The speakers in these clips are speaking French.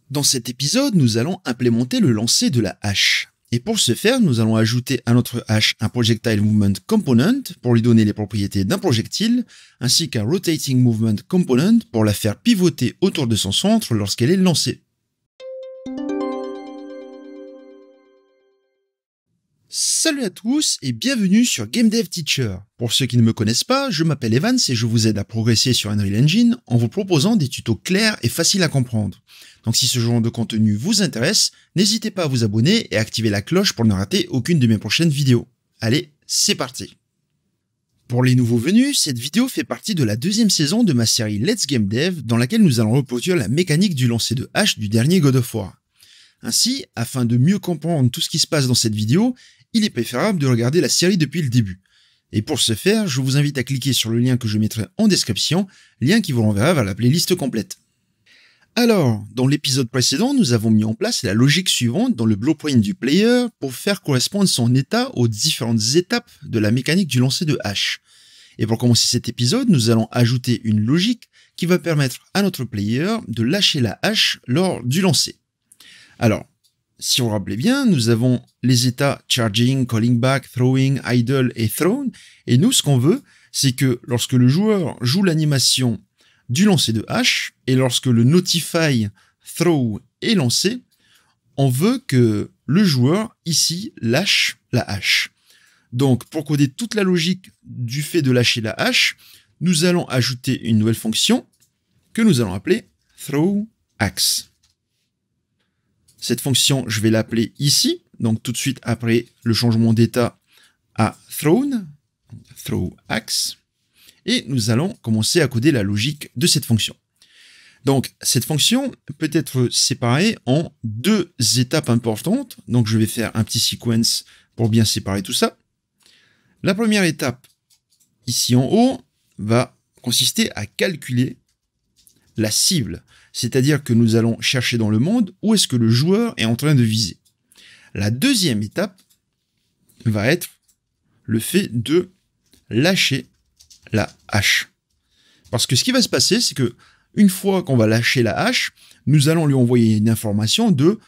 Dans cet épisode, nous allons implémenter le lancer de la hache. Et pour ce faire, nous allons ajouter à notre hache un Projectile Movement Component pour lui donner les propriétés d'un projectile, ainsi qu'un Rotating Movement Component pour la faire pivoter autour de son centre lorsqu'elle est lancée. Salut à tous et bienvenue sur Game Dev Teacher. Pour ceux qui ne me connaissent pas, je m'appelle Evans et je vous aide à progresser sur Unreal Engine en vous proposant des tutos clairs et faciles à comprendre. Donc si ce genre de contenu vous intéresse, n'hésitez pas à vous abonner et à activer la cloche pour ne rater aucune de mes prochaines vidéos. Allez, c'est parti. Pour les nouveaux venus, cette vidéo fait partie de la deuxième saison de ma série Let's Game Dev dans laquelle nous allons reproduire la mécanique du lancer de hache du dernier God of War. Ainsi, afin de mieux comprendre tout ce qui se passe dans cette vidéo, il est préférable de regarder la série depuis le début. Et pour ce faire, je vous invite à cliquer sur le lien que je mettrai en description, lien qui vous renverra vers la playlist complète. Alors, dans l'épisode précédent, nous avons mis en place la logique suivante dans le blueprint du player pour faire correspondre son état aux différentes étapes de la mécanique du lancer de hache. Et pour commencer cet épisode, nous allons ajouter une logique qui va permettre à notre player de lâcher la hache lors du lancer. Alors, si vous vous rappelez bien, nous avons les états charging, calling back, throwing, idle et thrown. Et nous, ce qu'on veut, c'est que lorsque le joueur joue l'animation du lancer de hache, et lorsque le notify throw est lancé, on veut que le joueur, ici, lâche la hache. Donc, pour coder toute la logique du fait de lâcher la hache, nous allons ajouter une nouvelle fonction que nous allons appeler throwAxe. Cette fonction, je vais l'appeler ici, donc tout de suite après le changement d'état à thrown, throwAxe, et nous allons commencer à coder la logique de cette fonction. Donc, cette fonction peut être séparée en deux étapes importantes, donc je vais faire un petit sequence pour bien séparer tout ça. La première étape, ici en haut, va consister à calculer la cible, c'est-à-dire que nous allons chercher dans le monde où est-ce que le joueur est en train de viser. La deuxième étape va être le fait de lâcher la hache. Parce que ce qui va se passer, c'est que une fois qu'on va lâcher la hache, nous allons lui envoyer une information de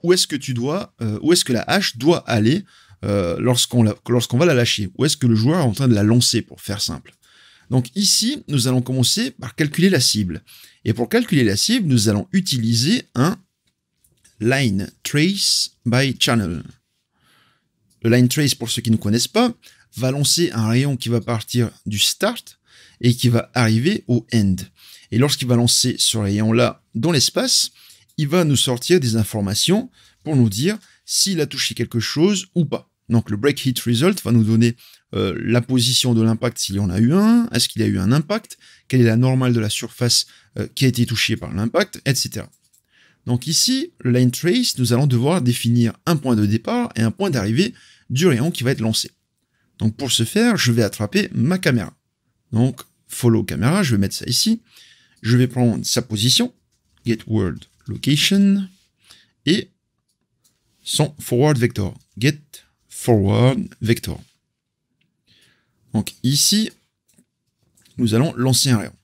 où est-ce que la hache doit aller lorsqu'on va la lâcher, où est-ce que le joueur est en train de la lancer, pour faire simple. Donc ici, nous allons commencer par calculer la cible. Et pour calculer la cible, nous allons utiliser un line trace by channel. Le line trace, pour ceux qui ne connaissent pas, va lancer un rayon qui va partir du start et qui va arriver au end. Et lorsqu'il va lancer ce rayon-là dans l'espace, il va nous sortir des informations pour nous dire s'il a touché quelque chose ou pas. Donc le break hit result va nous donner la position de l'impact s'il y en a eu un, est-ce qu'il y a eu un impact, quelle est la normale de la surface qui a été touchée par l'impact, etc. Donc ici, le line trace, nous allons devoir définir un point de départ et un point d'arrivée du rayon qui va être lancé. Donc pour ce faire, je vais attraper ma caméra. Donc follow caméra, je vais mettre ça ici. Je vais prendre sa position, get world location, et son forward vector, get forward vector. Donc ici, nous allons lancer un rayon.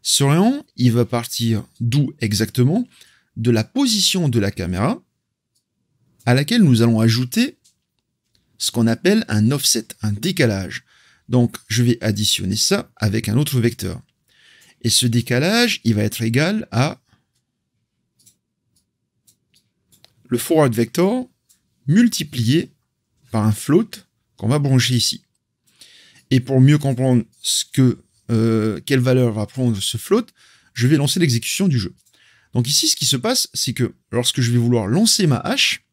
Ce rayon, il va partir d'où exactement? De la position de la caméra à laquelle nous allons ajouter ce qu'on appelle un offset, un décalage. Donc je vais additionner ça avec un autre vecteur. Et ce décalage, il va être égal à le forward vector multiplié par un float qu'on va brancher ici. Et pour mieux comprendre quelle valeur va prendre ce float, je vais lancer l'exécution du jeu. Donc ici, ce qui se passe, c'est que lorsque je vais vouloir lancer ma hache,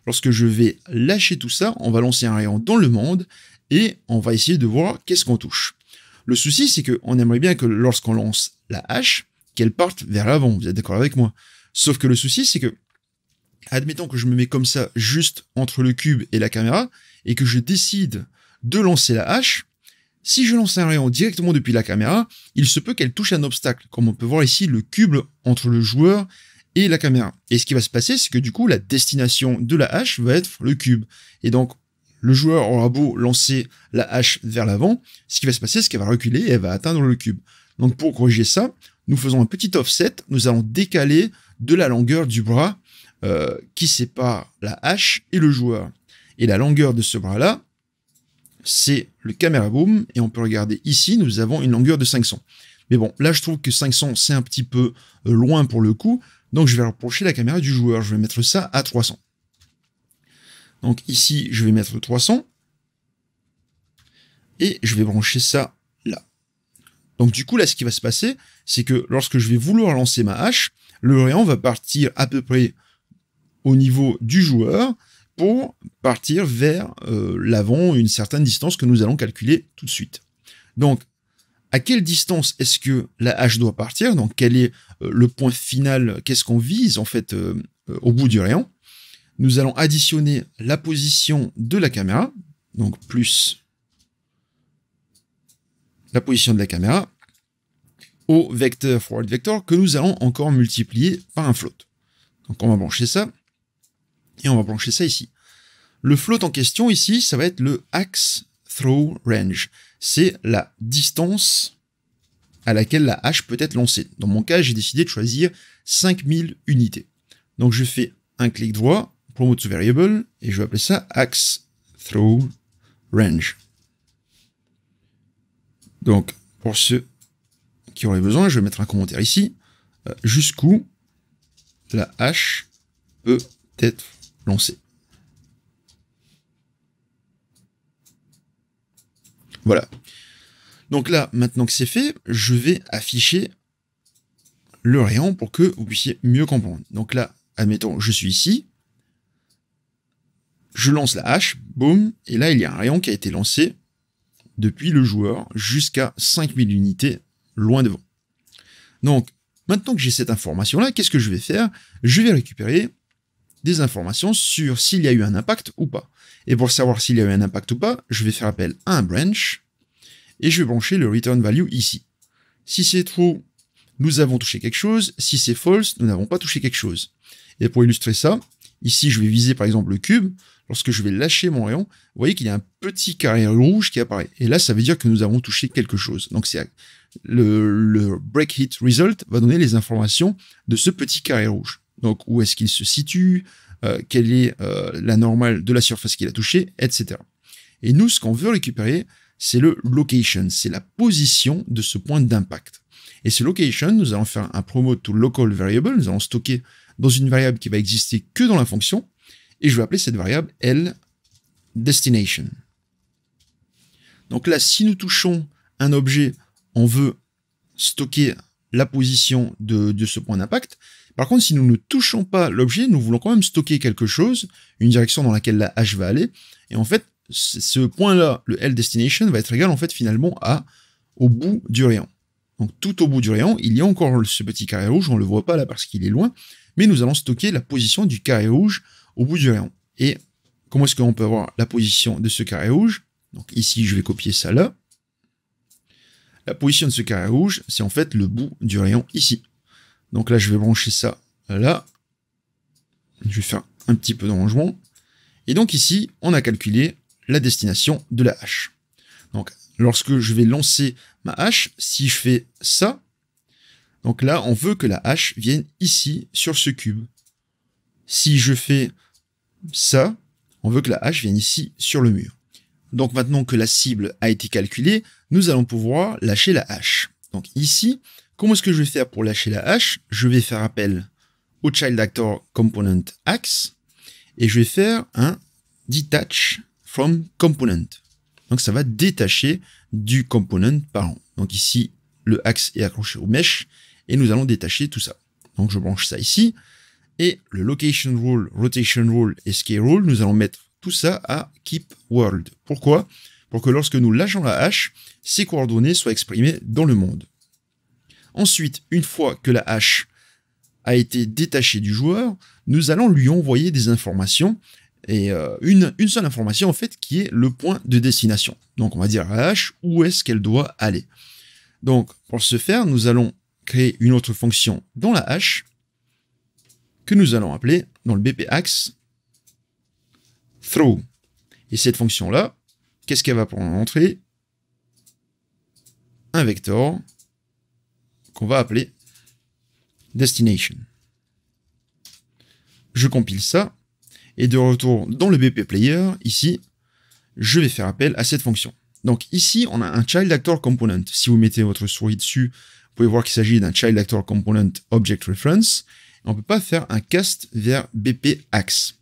lorsque je vais lâcher tout ça, on va lancer un rayon dans le monde et on va essayer de voir qu'est-ce qu'on touche. Le souci, c'est qu'on aimerait bien que lorsqu'on lance la hache, qu'elle parte vers l'avant. Vous êtes d'accord avec moi? Sauf que le souci, c'est que, admettons que je me mets comme ça, juste entre le cube et la caméra, et que je décide de lancer la hache, si je lance un rayon directement depuis la caméra, il se peut qu'elle touche un obstacle, comme on peut voir ici le cube entre le joueur et la caméra. Et ce qui va se passer, c'est que du coup, la destination de la hache va être le cube. Et donc, le joueur aura beau lancer la hache vers l'avant, ce qui va se passer, c'est qu'elle va reculer et elle va atteindre le cube. Donc pour corriger ça, nous faisons un petit offset, nous allons décaler de la longueur du bras qui sépare la hache et le joueur. Et la longueur de ce bras-là, c'est le caméra boom, et on peut regarder ici, nous avons une longueur de 500. Mais bon, là je trouve que 500 c'est un petit peu loin pour le coup, donc je vais rapprocher la caméra du joueur, je vais mettre ça à 300. Donc ici, je vais mettre 300, et je vais brancher ça là. Donc du coup, là, ce qui va se passer, c'est que lorsque je vais vouloir lancer ma hache, le rayon va partir à peu près au niveau du joueur pour partir vers l'avant, une certaine distance que nous allons calculer tout de suite. Donc, à quelle distance est-ce que la hache doit partir? Donc, quel est le point final? Qu'est-ce qu'on vise, en fait, au bout du rayon? Nous allons additionner la position de la caméra, donc plus la position de la caméra, au vecteur forward vector que nous allons encore multiplier par un float. Donc, on va brancher ça. Et on va brancher ça ici. Le float en question ici, ça va être le axe throw range. C'est la distance à laquelle la hache peut être lancée. Dans mon cas, j'ai décidé de choisir 5000 unités. Donc je fais un clic droit, promote to variable, et je vais appeler ça axe throw range. Donc pour ceux qui auraient besoin, je vais mettre un commentaire ici, jusqu'où la hache peut être lancée. Voilà. Donc là, maintenant que c'est fait, je vais afficher le rayon pour que vous puissiez mieux comprendre. Donc là, admettons, je suis ici, je lance la hache, boum, et là, il y a un rayon qui a été lancé depuis le joueur jusqu'à 5000 unités loin devant. Donc, maintenant que j'ai cette information-là, qu'est-ce que je vais faire? Je vais récupérer des informations sur s'il y a eu un impact ou pas. Et pour savoir s'il y a eu un impact ou pas, je vais faire appel à un branch et je vais brancher le return value ici. Si c'est true, nous avons touché quelque chose. Si c'est false, nous n'avons pas touché quelque chose. Et pour illustrer ça, ici je vais viser par exemple le cube. Lorsque je vais lâcher mon rayon, vous voyez qu'il y a un petit carré rouge qui apparaît. Et là, ça veut dire que nous avons touché quelque chose. Donc c'est le break hit result va donner les informations de ce petit carré rouge. Donc, où est-ce qu'il se situe, quelle est la normale de la surface qu'il a touchée, etc. Et nous, ce qu'on veut récupérer, c'est le location, c'est la position de ce point d'impact. Et ce location, nous allons faire un promote to local variable, nous allons stocker dans une variable qui va exister que dans la fonction, et je vais appeler cette variable L destination. Donc là, si nous touchons un objet, on veut stocker la position de ce point d'impact. Par contre, si nous ne touchons pas l'objet, nous voulons quand même stocker quelque chose, une direction dans laquelle la hache va aller. Et en fait, ce point-là, le L destination, va être égal en fait finalement au bout du rayon. Donc tout au bout du rayon, il y a encore ce petit carré rouge, on ne le voit pas là parce qu'il est loin, mais nous allons stocker la position du carré rouge au bout du rayon. Et comment est-ce qu'on peut avoir la position de ce carré rouge? Donc ici, je vais copier ça là. La position de ce carré rouge, c'est en fait le bout du rayon ici. Donc là, je vais brancher ça là. Je vais faire un petit peu de rangement. Et donc ici, on a calculé la destination de la hache. Donc, lorsque je vais lancer ma hache, si je fais ça, donc là, on veut que la hache vienne ici, sur ce cube. Si je fais ça, on veut que la hache vienne ici, sur le mur. Donc maintenant que la cible a été calculée, nous allons pouvoir lâcher la hache. Donc ici, comment est-ce que je vais faire pour lâcher la hache? Je vais faire appel au child actor component axe et je vais faire un detach from component. Donc ça va détacher du component parent. Donc ici, le axe est accroché au mesh et nous allons détacher tout ça. Donc je branche ça ici et le location rule, rotation rule et scale rule, nous allons mettre tout ça à keep world. Pourquoi? Pour que lorsque nous lâchons la hache, ces coordonnées soient exprimées dans le monde. Ensuite, une fois que la hache a été détachée du joueur, nous allons lui envoyer des informations, et une seule information en fait qui est le point de destination. Donc on va dire à la hache où est-ce qu'elle doit aller. Donc pour ce faire, nous allons créer une autre fonction dans la hache que nous allons appeler dans le BP axe throw. Et cette fonction-là, qu'est-ce qu'elle va prendre en entrée? Un vecteur qu'on va appeler destination. je compile ça, et de retour dans le BP Player, ici, je vais faire appel à cette fonction. Donc ici, on a un Child Actor Component. Si vous mettez votre souris dessus, vous pouvez voir qu'il s'agit d'un Child Actor Component Object Reference. On ne peut pas faire un cast vers BP Axe.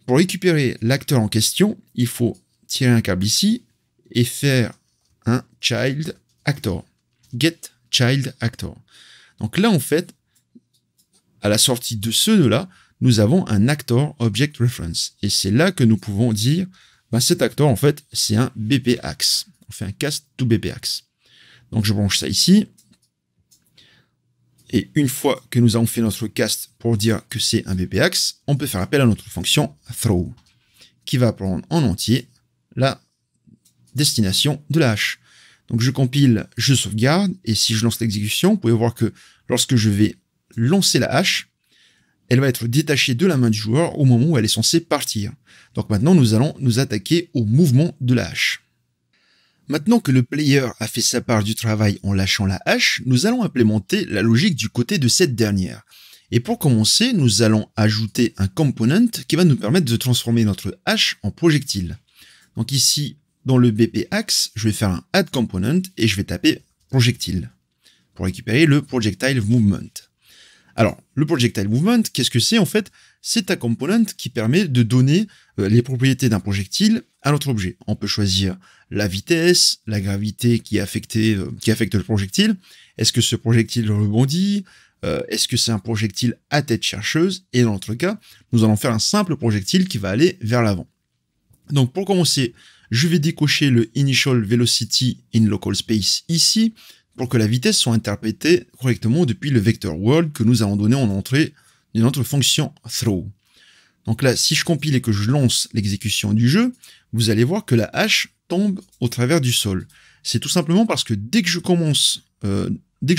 Pour récupérer l'acteur en question, il faut tirer un câble ici et faire un Child Actor. Get Child Actor. Donc là, en fait, à la sortie de ce nœud-là, nous avons un Actor Object Reference. Et c'est là que nous pouvons dire, ben cet acteur, en fait, c'est un BP Axe. On fait un cast to BP Axe. Donc je branche ça ici. Et une fois que nous avons fait notre cast pour dire que c'est un BP Axe, on peut faire appel à notre fonction throw, qui va prendre en entier la destination de la hache. Donc je compile, je sauvegarde, et si je lance l'exécution, vous pouvez voir que lorsque je vais lancer la hache, elle va être détachée de la main du joueur au moment où elle est censée partir. Donc maintenant, nous allons nous attaquer au mouvement de la hache. Maintenant que le player a fait sa part du travail en lâchant la hache, nous allons implémenter la logique du côté de cette dernière. Et pour commencer, nous allons ajouter un component qui va nous permettre de transformer notre hache en projectile. Donc ici, dans le BP Axe, je vais faire un add component et je vais taper projectile pour récupérer le projectile movement. Alors, le projectile movement, qu'est-ce que c'est en fait? C'est un component qui permet de donner les propriétés d'un projectile à notre objet. On peut choisir la vitesse, la gravité qui affecte le projectile. Est-ce que ce projectile rebondit? Est-ce que c'est un projectile à tête chercheuse? Et dans notre cas, nous allons faire un simple projectile qui va aller vers l'avant. Donc pour commencer, je vais décocher le Initial Velocity in Local Space ici, pour que la vitesse soit interprétée correctement depuis le vector world que nous allons donner en entrée de notre fonction throw. Donc là, si je compile et que je lance l'exécution du jeu, vous allez voir que la hache tombe au travers du sol. C'est tout simplement parce que dès que je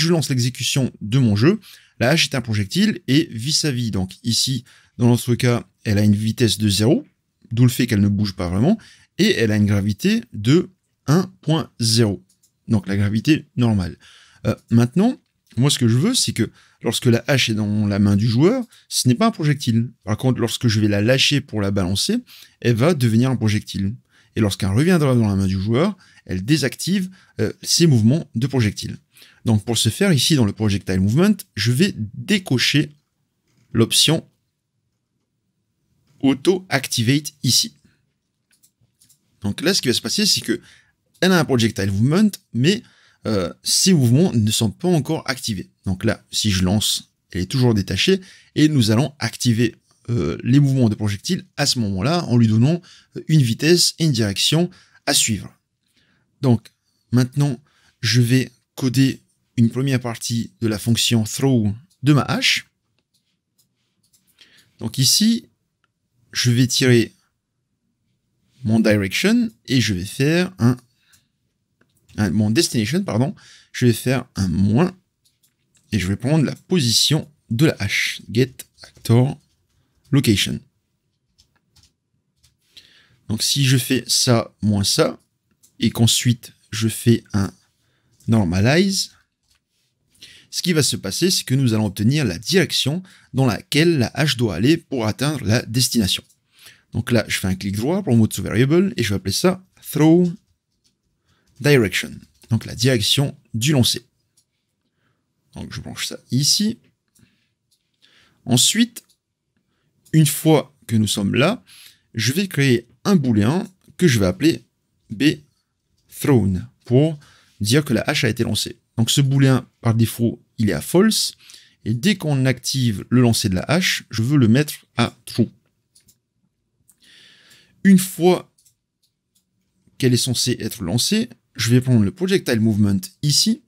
lance l'exécution de mon jeu, la hache est un projectile et vis-à-vis. Donc ici, dans notre cas, elle a une vitesse de 0, d'où le fait qu'elle ne bouge pas vraiment, et elle a une gravité de 1.0. Donc la gravité normale. Maintenant, moi ce que je veux, c'est que lorsque la hache est dans la main du joueur, ce n'est pas un projectile. Par contre, lorsque je vais la lâcher pour la balancer, elle va devenir un projectile. Et lorsqu'elle reviendra dans la main du joueur, elle désactive ses mouvements de projectile. Donc pour ce faire, ici dans le projectile movement, je vais décocher l'option auto activate ici. Donc là, ce qui va se passer, c'est que elle a un projectile movement, mais ces mouvements ne sont pas encore activés. Donc là, si je lance, elle est toujours détachée, et nous allons activer les mouvements de projectile à ce moment-là, en lui donnant une vitesse et une direction à suivre. Donc, maintenant, je vais coder une première partie de la fonction throw de ma hache. Donc ici, je vais tirer mon direction, et je vais faire mon destination, pardon, je vais faire un moins, et je vais prendre la position de la hache, get actor location. Donc si je fais ça, moins ça, et qu'ensuite je fais un normalize, ce qui va se passer, c'est que nous allons obtenir la direction dans laquelle la hache doit aller pour atteindre la destination. Donc là, je fais un clic droit pour mode to variable, et je vais appeler ça throw direction, donc la direction du lancer. Donc je branche ça ici. Ensuite, une fois que nous sommes là, je vais créer un booléen que je vais appeler bThrown pour dire que la hache a été lancée. Donc ce booléen, par défaut, il est à false, et dès qu'on active le lancer de la hache, je veux le mettre à true. Une fois qu'elle est censée être lancée, je vais prendre le projectile movement ici,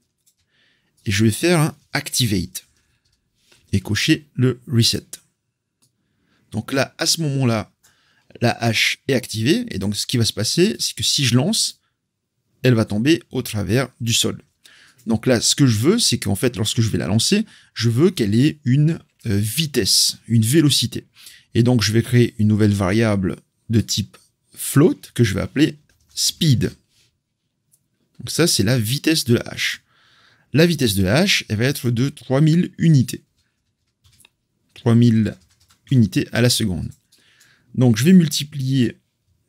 et je vais faire un activate, et cocher le reset. Donc là, à ce moment-là, la hache est activée, et donc ce qui va se passer, c'est que si je lance, elle va tomber au travers du sol. Donc là, ce que je veux, c'est qu'en fait, lorsque je vais la lancer, je veux qu'elle ait une vitesse, une vélocité. Et donc, je vais créer une nouvelle variable de type float, que je vais appeler speed. Donc ça, c'est la vitesse de la hache. La vitesse de la hache, elle va être de 3000 unités. 3000 unités à la seconde. Donc je vais multiplier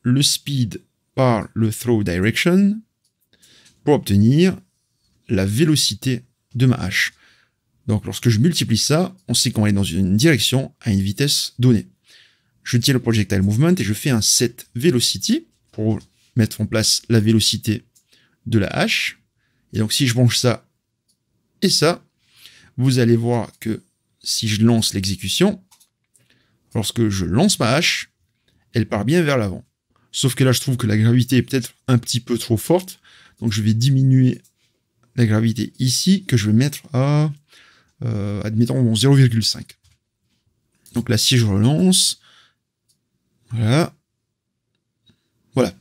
le speed par le throw direction pour obtenir la vélocité de ma hache. Donc lorsque je multiplie ça, on sait qu'on est dans une direction à une vitesse donnée. Je tire le projectile movement et je fais un set velocity pour mettre en place la vélocité de la hache. Et donc si je branche ça et ça, vous allez voir que si je lance l'exécution, lorsque je lance ma hache, elle part bien vers l'avant. Sauf que là, je trouve que la gravité est peut-être un petit peu trop forte. Donc je vais diminuer la gravité ici, que je vais mettre à, admettons, 0,5. Donc là, si je relance, voilà,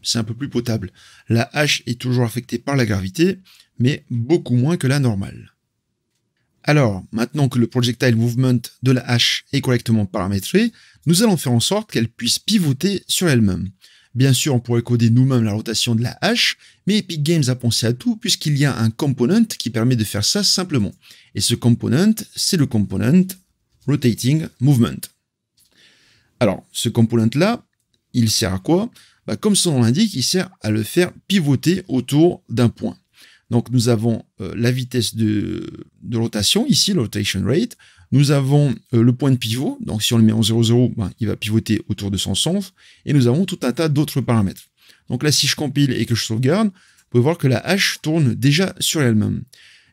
c'est un peu plus potable. La hache est toujours affectée par la gravité, mais beaucoup moins que la normale. Alors, maintenant que le projectile movement de la hache est correctement paramétré, nous allons faire en sorte qu'elle puisse pivoter sur elle-même. Bien sûr, on pourrait coder nous-mêmes la rotation de la hache, mais Epic Games a pensé à tout puisqu'il y a un component qui permet de faire ça simplement. Et ce component, c'est le component rotating movement. Alors, ce component-là, il sert à quoi? Comme son nom l'indique, il sert à le faire pivoter autour d'un point. Donc, nous avons la vitesse de rotation, ici, le rotation rate. Nous avons le point de pivot. Donc, si on le met en 0,0, il va pivoter autour de son centre. Et nous avons tout un tas d'autres paramètres. Donc là, si je compile et que je sauvegarde, vous pouvez voir que la hache tourne déjà sur elle-même.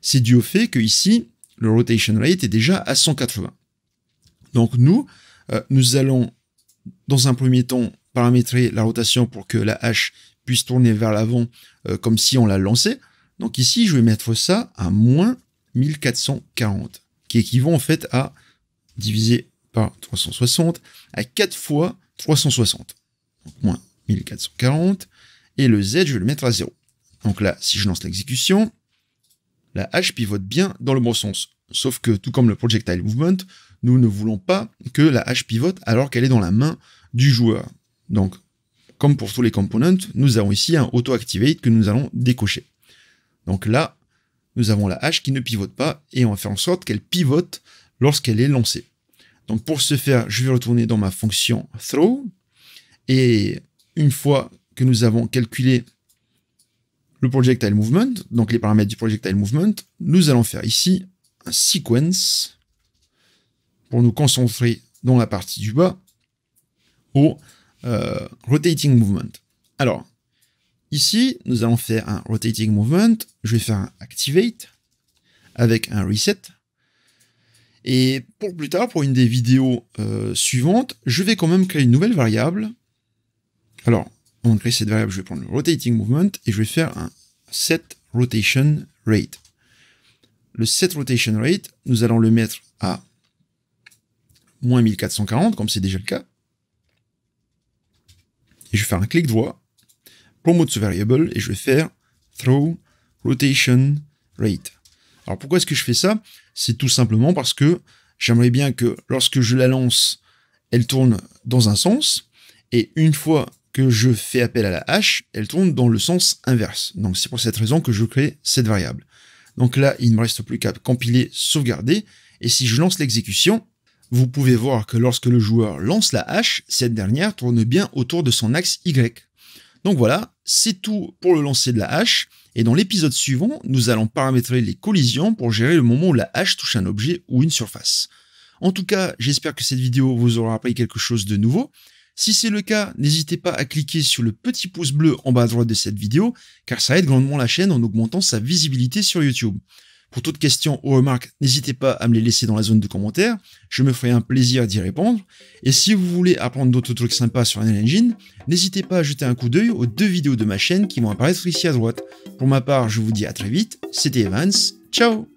C'est dû au fait que ici, le rotation rate est déjà à 180. Donc, nous allons, dans un premier temps, paramétrer la rotation pour que la hache puisse tourner vers l'avant comme si on la lançait. Donc ici, je vais mettre ça à moins 1440, qui équivaut en fait à, divisé par 360, à 4 fois 360. Donc moins 1440, et le Z, je vais le mettre à 0. Donc là, si je lance l'exécution, la hache pivote bien dans le bon sens. Sauf que, tout comme le projectile movement, nous ne voulons pas que la hache pivote alors qu'elle est dans la main du joueur. Donc, comme pour tous les components, nous avons ici un auto-activate que nous allons décocher. Donc là, nous avons la hache qui ne pivote pas et on va faire en sorte qu'elle pivote lorsqu'elle est lancée. Donc pour ce faire, je vais retourner dans ma fonction throw et une fois que nous avons calculé le projectile movement, donc les paramètres du projectile movement, nous allons faire ici un sequence pour nous concentrer dans la partie du bas au rotating movement. Alors, ici, nous allons faire un rotating movement, je vais faire un activate avec un reset. Et pour plus tard, pour une des vidéos suivantes, je vais quand même créer une nouvelle variable. Alors, avant de créer cette variable, je vais prendre le rotating movement et je vais faire un set rotation rate. Le set rotation rate, nous allons le mettre à moins 1440, comme c'est déjà le cas. Et je vais faire un clic droit, promote ce variable, et je vais faire throw rotation rate. Alors pourquoi est-ce que je fais ça? C'est tout simplement parce que j'aimerais bien que lorsque je la lance, elle tourne dans un sens, et une fois que je fais appel à la hache, elle tourne dans le sens inverse. Donc c'est pour cette raison que je crée cette variable. Donc là, il ne me reste plus qu'à compiler, sauvegarder, et si je lance l'exécution, vous pouvez voir que lorsque le joueur lance la hache, cette dernière tourne bien autour de son axe Y. Donc voilà, c'est tout pour le lancer de la hache, et dans l'épisode suivant, nous allons paramétrer les collisions pour gérer le moment où la hache touche un objet ou une surface. En tout cas, j'espère que cette vidéo vous aura appris quelque chose de nouveau. Si c'est le cas, n'hésitez pas à cliquer sur le petit pouce bleu en bas à droite de cette vidéo, car ça aide grandement la chaîne en augmentant sa visibilité sur YouTube. Pour toute question ou remarque, n'hésitez pas à me les laisser dans la zone de commentaires, je me ferai un plaisir d'y répondre. Et si vous voulez apprendre d'autres trucs sympas sur Unreal Engine, n'hésitez pas à jeter un coup d'œil aux 2 vidéos de ma chaîne qui vont apparaître ici à droite. Pour ma part, je vous dis à très vite, c'était Evans, ciao!